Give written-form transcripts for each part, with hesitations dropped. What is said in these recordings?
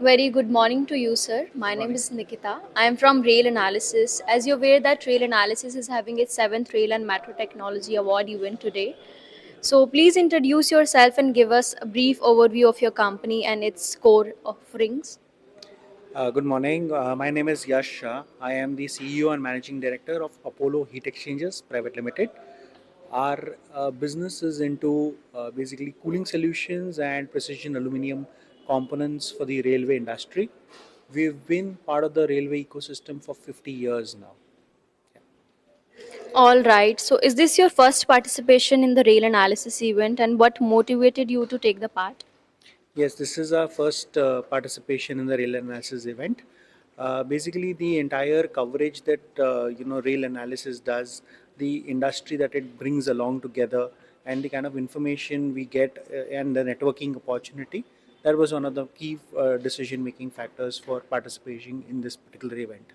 Very good morning to you, sir. My name is Nikita. I am from Rail Analysis. As you're aware that Rail Analysis is having its 7th Rail and Metro Technology Award event today. So please introduce yourself and give us a brief overview of your company and its core offerings. Good morning. My name is Yash Shah. I am the CEO and Managing Director of Apollo Heat Exchangers Private Limited. Our business is into basically cooling solutions and precision aluminum components for the railway industry. We've been part of the railway ecosystem for 50 years now. All right. So is this your first participation in the Rail Analysis event and what motivated you to take the part? Yes, this is our first participation in the rail analysis event. Basically, the entire coverage that rail analysis does, the industry that it brings along together, and the kind of information we get and the networking opportunity. That was one of the key decision-making factors for participating in this particular event.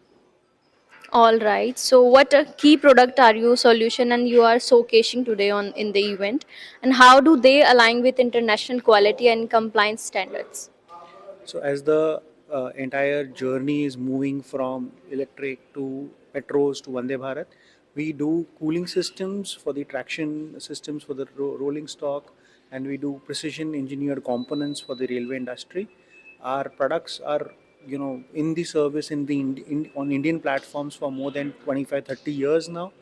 All right. So, what a key product are you solution and you are showcasing today on in the event, and how do they align with international quality and compliance standards? So as the entire journey is moving from electric to petros to Vande Bharat, we do cooling systems for the traction systems for the rolling stock, and we do precision engineered components for the railway industry. Our products are in the service on Indian platforms for more than 25-30 years now,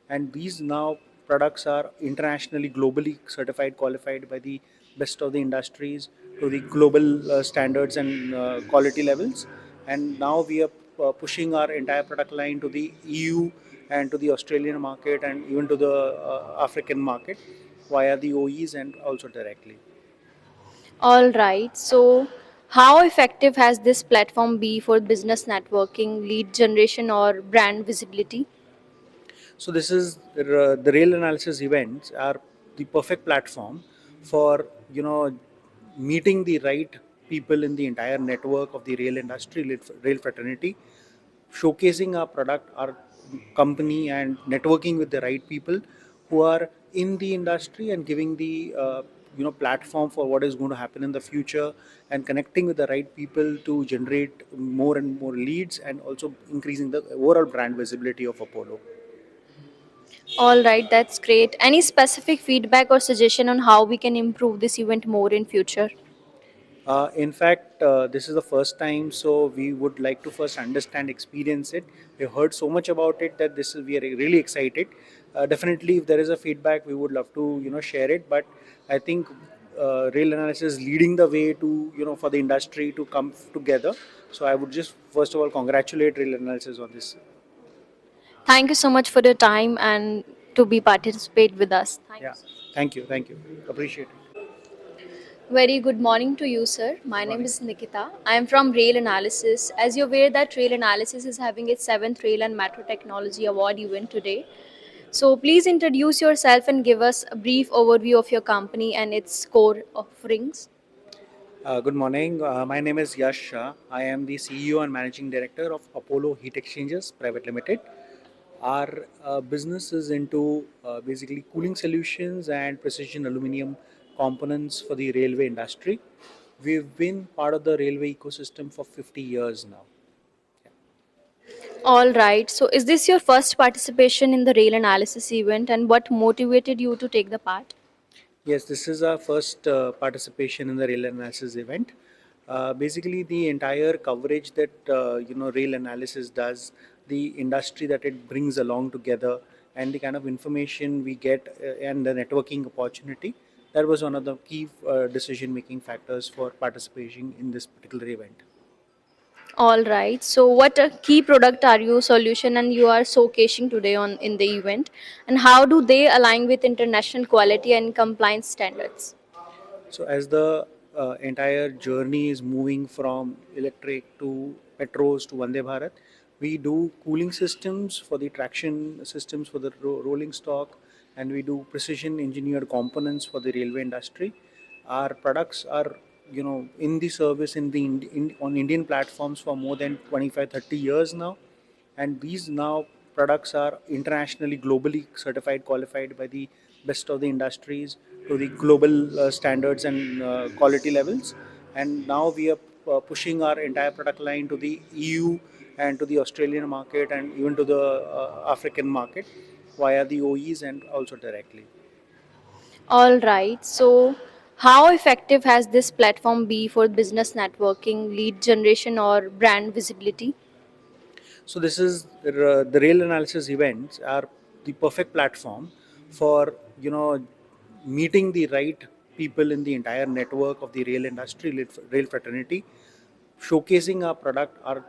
and these now products are internationally globally certified qualified by the best of the industries to the global standards and quality levels. And now we are pushing our entire product line to the EU and to the Australian market and even to the African market via the OEs and also directly. All right. So, how effective has this platform be for business networking, lead generation, or brand visibility? So this is the rail analysis events are the perfect platform for meeting the right people in the entire network of the rail industry, rail fraternity, showcasing our product, our company, and networking with the right people who are in the industry and giving the platform for what is going to happen in the future, and connecting with the right people to generate more and more leads and also increasing the overall brand visibility of Apollo. All right, that's great. Any specific feedback or suggestion on how we can improve this event more in future? In fact, this is the first time, so we would like to first understand, experience it. We've heard so much about it that this is we are really excited. Definitely, if there is a feedback, we would love to share it. But I think Rail Analysis is leading the way to for the industry to come together. So I would just first of all congratulate Rail Analysis on this. Thank you so much for your time and to be participate with us. Thank you, Yeah, sir. thank you, appreciate it. Very good morning to you, sir. My Good name morning. is Nikita. I am from Rail Analysis. As you're aware that Rail Analysis is having its 7th Rail and Metro Technology Award event today. So please introduce yourself and give us a brief overview of your company and its core offerings. Good morning. My name is Yash Shah. I am the CEO and Managing Director of Apollo Heat Exchangers Private Limited. Our business is into basically cooling solutions and precision aluminum components for the railway industry. We've been part of the railway ecosystem for 50 years now. All right. So is this your first participation in the Rail Analysis event and what motivated you to take the part? Yes, this is our first participation in the rail analysis event. Basically, the entire coverage that rail analysis does, the industry that it brings along together, and the kind of information we get and the networking opportunity. That was one of the key decision-making factors for participating in this particular event. All right. So, what a key product are you solution and you are showcasing today on in the event, and how do they align with international quality and compliance standards? So as the entire journey is moving from electric to petros to Vande Bharat, we do cooling systems for the traction systems for the rolling stock, and we do precision engineered components for the railway industry. Our products are in the service on Indian platforms for more than 25-30 years now, and these now products are internationally globally certified qualified by the best of the industries to the global standards and quality levels. And now we are pushing our entire product line to the EU and to the Australian market and even to the African market via the OEs and also directly. All right. So, how effective has this platform be for business networking, lead generation, or brand visibility? So this is the rail analysis events are the perfect platform for meeting the right people in the entire network of the rail industry, rail fraternity, showcasing our product, our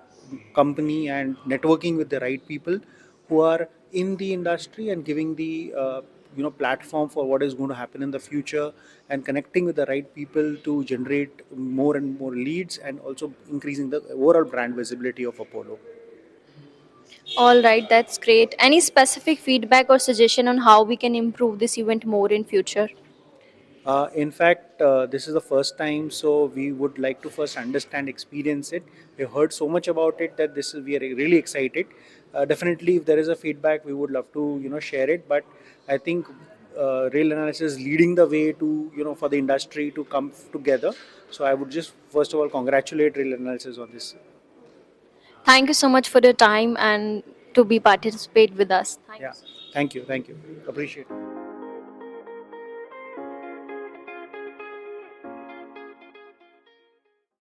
company, and networking with the right people who are in the industry and giving the platform for what is going to happen in the future and connecting with the right people to generate more and more leads and also increasing the overall brand visibility of Apollo. All right, that's great. Any specific feedback or suggestion on how we can improve this event more in future? In fact, this is the first time, so we would like to first understand, experience it. We've heard so much about it that this is we are really excited. Definitely, if there is a feedback, we would love to share it. But I think Rail Analysis is leading the way to for the industry to come together. So I would just first of all congratulate Rail Analysis on this. Thank you so much for your time and to be participate with us. Thank you Yeah, so much. thank you, appreciate it.